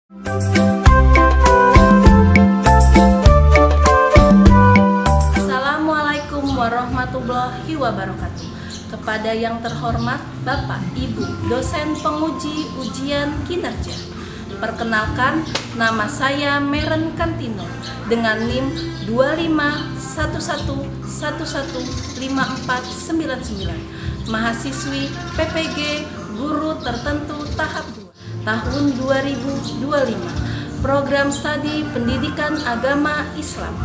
Assalamualaikum warahmatullahi wabarakatuh. Kepada yang terhormat Bapak, Ibu, dosen penguji ujian kinerja. Perkenalkan, nama saya Meren Kantino dengan NIM 2511115499, mahasiswi PPG Guru Tertentu tahap 2, tahun 2025, program studi Pendidikan Agama Islam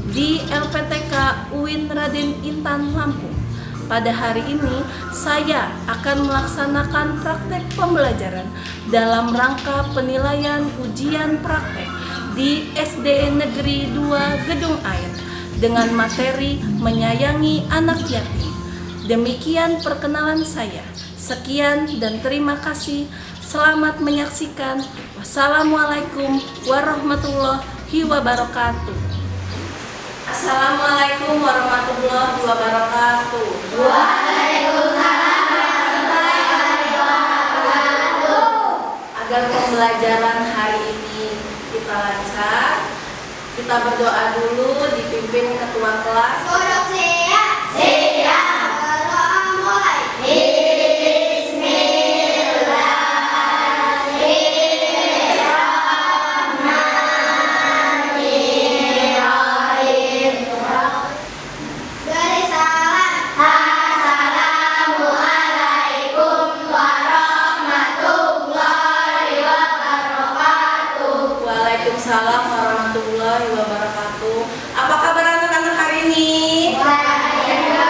di LPTK UIN Raden Intan Lampung. Pada hari ini, saya akan melaksanakan praktek pembelajaran dalam rangka penilaian ujian praktek di SD Negeri 2 Gedung Air dengan materi menyayangi anak yatim. Demikian perkenalan saya. Sekian dan terima kasih. Selamat menyaksikan. Wassalamualaikum warahmatullahi wabarakatuh. Assalamualaikum warahmatullahi wabarakatuh. Waalaikumsalam warahmatullahi wabarakatuh. Agar pembelajaran hari ini kita lancar, kita berdoa dulu dipimpin ketua kelas. Duduk siap. Siap. Berdoa mulai. Waalaikumsalam warahmatullahi wabarakatuh. Apa kabar anak-anak hari ini? Alhamdulillah.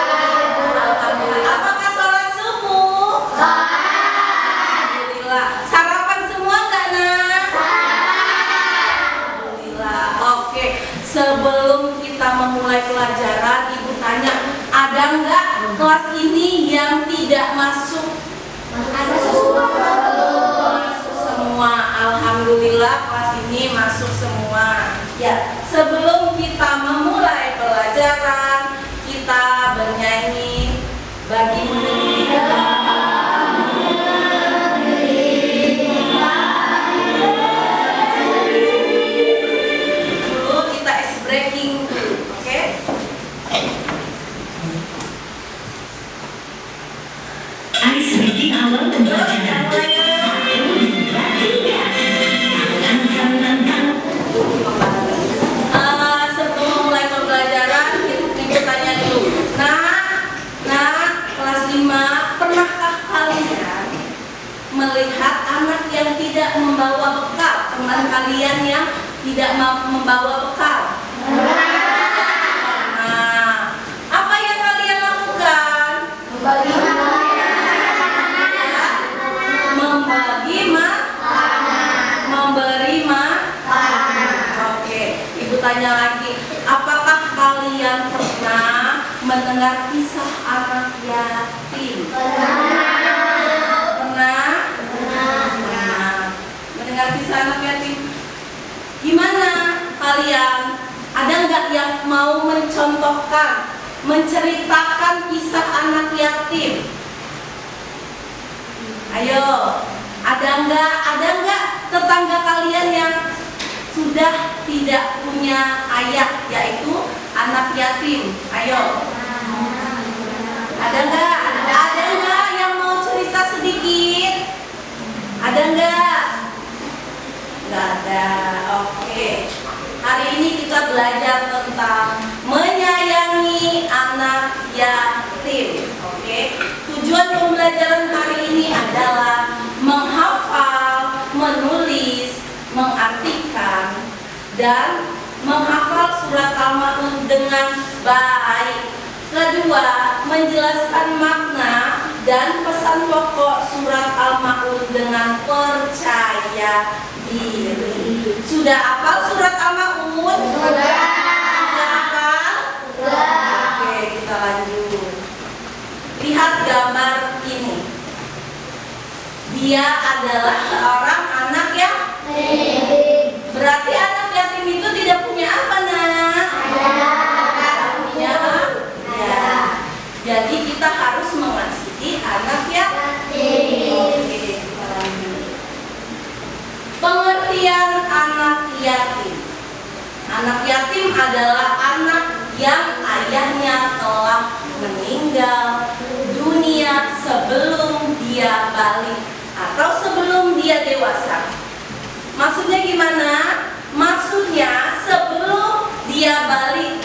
Apakah sholat subuh? Alhamdulillah. Sarapan semua enggak, nak? Alhamdulillah. Oke. Sebelum kita memulai pelajaran, Ibu tanya, ada enggak kelas ini yang tidak masuk? Masuk semua. Alhamdulillah kelas ini masuk semua. Ya, sebelum kita memulai pelajaran, kita bernyanyi bagi negeri. Dulu kita ice breaking dulu, oke? Ice breaking awal pembelajaran. Sebelum mulai pembelajaran, Ibu tanya dulu. Nah, kelas 5, pernahkah kalian melihat anak yang tidak membawa bekal? Teman kalian yang tidak membawa bekal? Nah, apa yang kalian lakukan? Membagi memberi Oke, Ibu tanya lagi, apakah kalian pernah mendengar kisah anak yatim? Pernah? Mendengar kisah anak yatim? Gimana kalian? Ada nggak yang mau mencontohkan, menceritakan kisah anak yatim? Ayo, ada nggak tetangga kalian yang sudah tidak punya ayah, yaitu anak yatim? Ayo, ada nggak yang mau cerita sedikit? Ada nggak? Nggak ada. Oke, hari ini kita belajar tentang menyayangi anak yatim. Oke, tujuan pembelajaran hari ini adalah menghafal, menulis, mengartikan, dan menghafal surat Al-Ma'un dengan baik. Kedua, menjelaskan makna dan pesan pokok surat Al-Ma'un dengan percaya diri. Sudah hafal surat Al-Ma'un? Sudah hafal? Oke, kita lanjut. Lihat gambar ini. Dia adalah seorang anak yatim. Berarti anak yatim itu tidak punya apa, nak? Punya ya. Jadi kita harus mengasihi anak yatim. Oke, kita lanjut. Pengertian Pengertian anak yatim. Anak yatim adalah anak yang ayahnya telah meninggal dunia sebelum dia balik atau sebelum dia dewasa. Maksudnya gimana? Maksudnya sebelum dia balik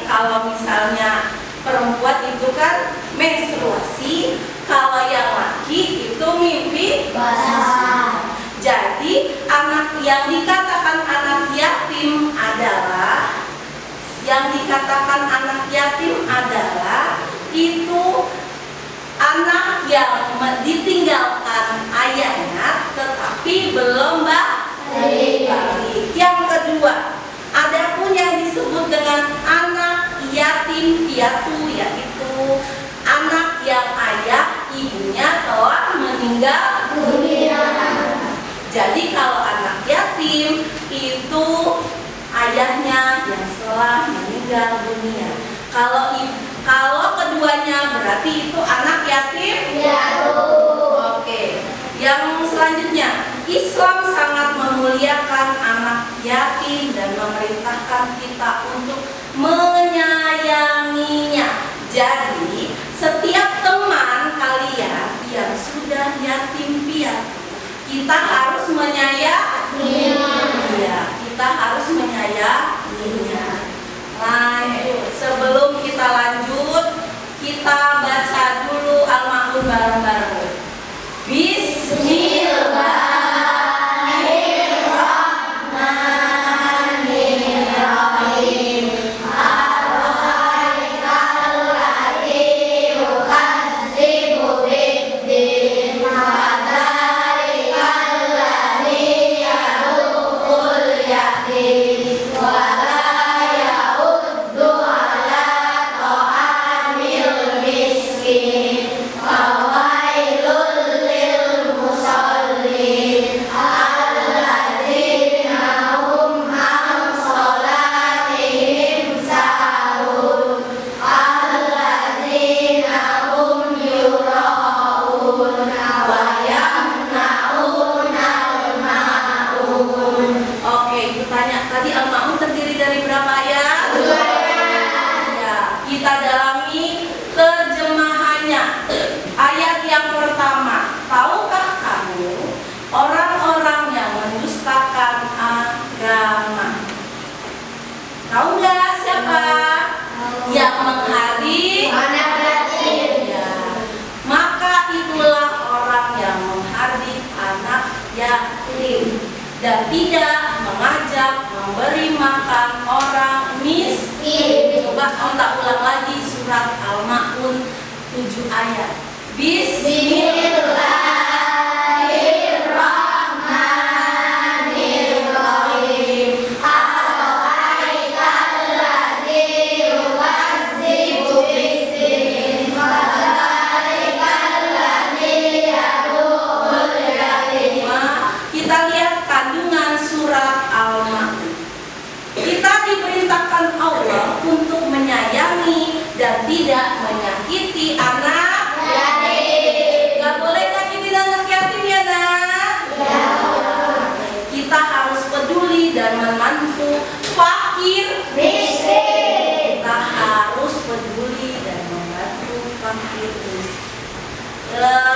kalau misalnya perempuan itu kan menstruasi, kalau yang laki itu mimpi Basah. Jadi anak yang dikatakan anak yatim adalah itu anak yang ditinggalkan ayahnya tetapi belum balik. Yang kedua, adapun yang disebut dengan anak yatim piatu, yaitu anak yang ayah ibunya telah meninggal dunia. Jadi kalau anak yatim itu ayahnya yang telah meninggal dunia. Kalau keduanya berarti itu anak yatim piatu. Oke. Yang selanjutnya, Islam sangat memuliakan anak yatim dan memerintahkan kita untuk menyayanginya. Jadi, setiap teman kalian yang sudah yatim piatu, kita harus menyayanginya. Kita harus menyayanginya. Lanjut. Sebelum kita lanjut, kita baca dulu Al-Ma'un bareng-bareng. Bismillahirrahmanirrahim. Ar-Rahmanir-Rahim. Yukadzibu biddin. Fadzalika alladzi yadu'ul yatim. Wala ya'uddu ala ta'amil miskin. Fawailul lil musallin alladzina hum an sholatihim sahun alladzina hum yura'un wa yamna'una al-ma'un. Oke, ibu tanya, tadi al-ma'un terdiri dari berapa ayat? 2 ayat. Ya, kita dalami terjemahannya. Ayat yang pertama, tahukah kamu orang-orang yang mendustakan agama? Tahu nggak siapa? Yang menghardik anak yatim. Ya. Maka itulah orang yang menghardik anak yatim dan tidak mengajak memberi makan orang miskin. Coba kita ulang lagi surat Al-Ma'un 7 ayat. Bismillahirrahmanirrahim. Ar-Rahmanir yukadzibu biddin. Fadzalika alladzi yadu'ul yatim. Kita lihat kandungan surat Al-Ma'un. Kita diperintahkan Allah untuk menyayangi dan tidak menyakiti anak yatim. Gak boleh nyakitin anak yatim ya nak? Ya. Kita harus peduli dan membantu fakir miskin. Kita harus peduli dan membantu fakir miskin.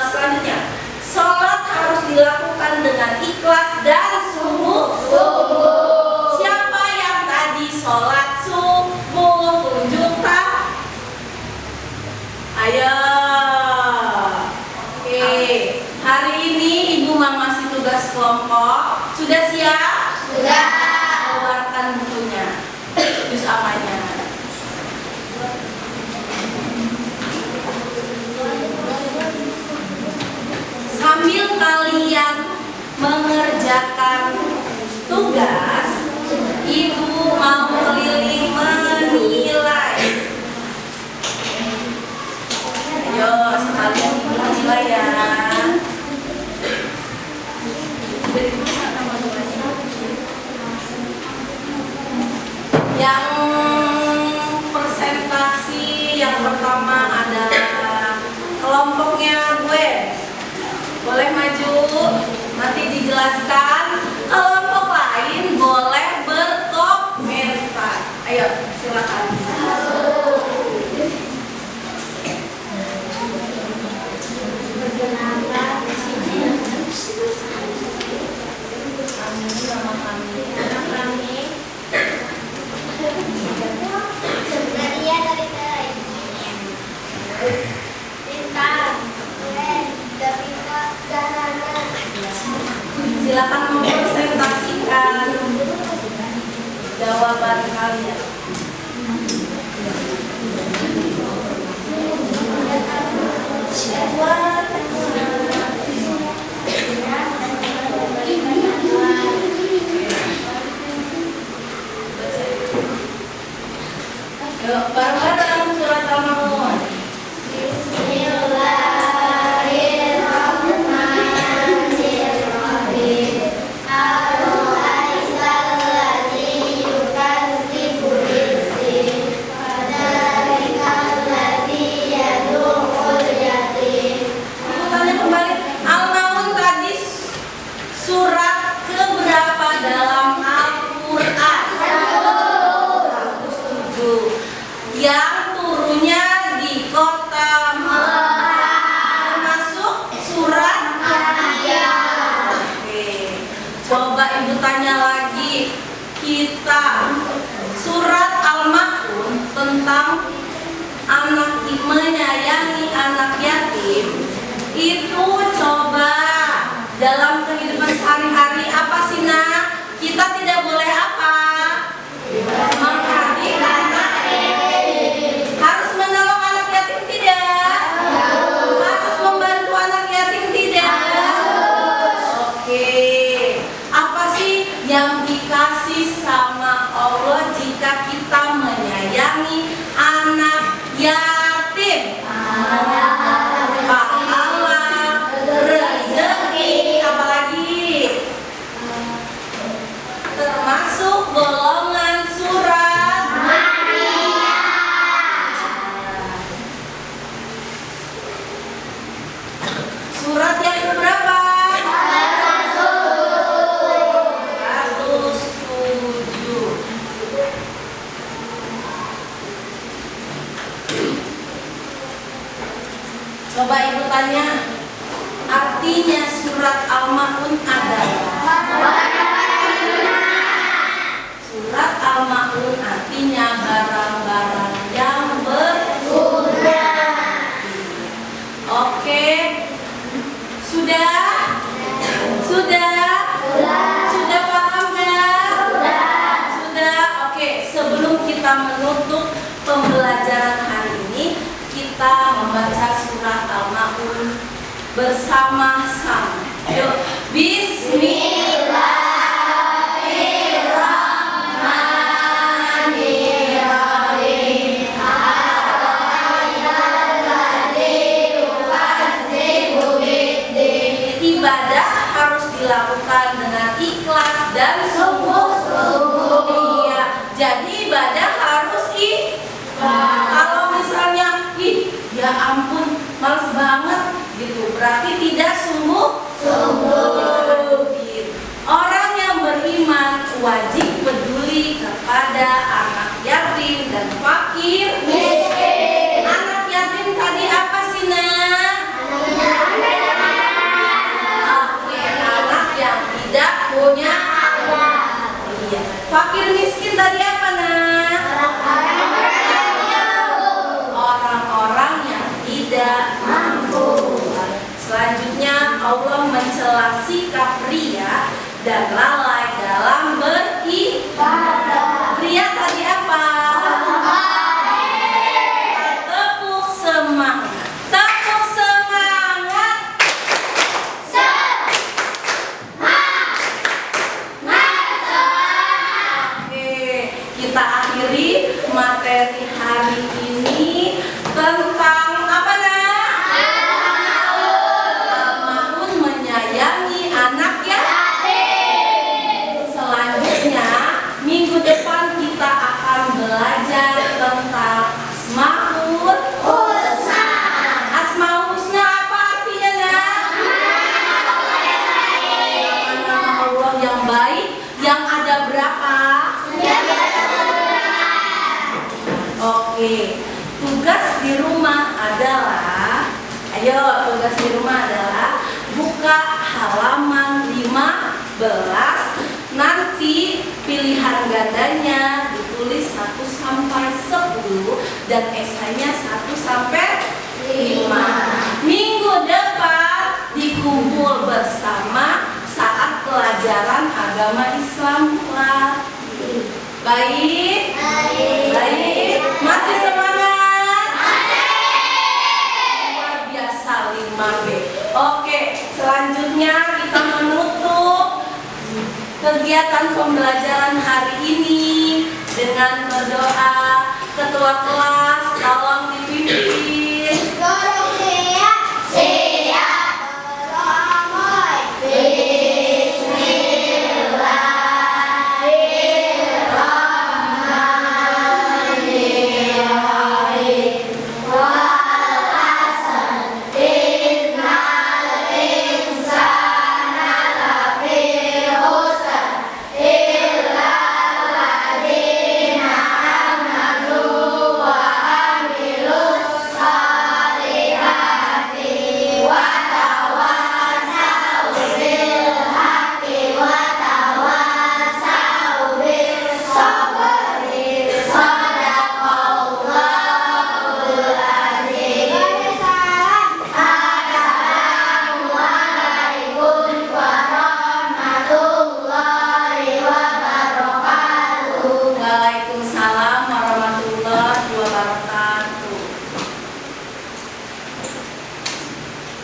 Selanjutnya, sholat harus dilakukan dengan ikhlas dan sungguh-sungguh. Siapa yang tadi sholat subuh? Tunjuk tak? Ayo. Oke. Hari ini ibu masih tugas kelompok. Sudah siap? Sudah. Keluarkan bukunya. Juz amanya. Sambil kalian mengerjakan tugas, ibu mau keliling menilai. Ayo, sekalian ibu menilai ya. Yang presentasi yang pertama adalah kelompoknya gue. Boleh maju, nanti dijelaskan. Kalau bacakan jawaban kalian. Yuk, bareng-bareng surat Al-Maun. Bismillahirrahmanirrahim. Aro'aital ladzi yukadzibu biddin, fadzalika alladzi yad'ul yatim. Aku tanya kembali, Al-Maun tadi surat keberapa dalam Al-Quran? 107. Yang turunnya di kota Mekah, termasuk surat Al-Anbiya. Oke, coba ibu tanya lagi, kita surat Al-Maun tentang anak menyayangi anak yatim itu coba dalam kehidupan sehari-hari apa sih nak? Kita tidak boleh apa? Menghardik anak yatim. Harus menolong anak yatim tidak? Harus membantu anak yatim tidak? Oke. Apa sih yang dikasih sama Allah jika kita menyayangi anak yatim? Pahala, rezeki, apalagi? Termasuk golongan surat surat yang berapa? 107. Coba ibu tanya, artinya surat Al-Maun adalah? Surat Al-Maun artinya barang-barang yang berguna. Oke, sudah? Sudah paham nggak? Sudah. Oke, sebelum kita menutup pembelajaran hari ini, kita membaca surat Al-Maun bersama-sama. Yuk, Bismillahirrahmanirrahim. Ibadah harus dilakukan dengan ikhlas dan sungguh-sungguh. Iya, jadi ibadah harus ikhlas. Kalau misalnya, ya ampun, males banget gitu, berarti tidak sungguh-sungguh. Gitu. Orang yang beriman wajib peduli kepada anak yatim dan fakir miskin. Anak yatim tadi apa sih nak? Oke, anak yang tidak punya ayah. Iya. Fakir miskin tadi apa nak? Orang-orang yang tidak mampu. Selanjutnya Allah mencela sikap ria dan lalai dalam beribadah. Ria tadi apa? Tepuk semangat. Tepuk semangat. Oke, kita akhiri materi hari ini tentang apa nak? Al-Maun menyayangi anak yatim. Selanjutnya minggu depan kita akan belajar tentang Asmaul Husna. Asmaul Husna apa artinya nak? Nama Allah yang baik yang ada berapa? Oke, tugas di rumah adalah, tugas di rumah adalah buka halaman 15. Nanti pilihan gandanya ditulis 1 sampai 10 dan esainya 1 sampai 5. Minggu depan dikumpul bersama saat pelajaran agama agama Islam baik? Baik. Masih semangat? Luar biasa 5B. Oke, selanjutnya kita menutup kegiatan pembelajaran hari ini dengan berdoa. Ketua kelas tolong dipimpin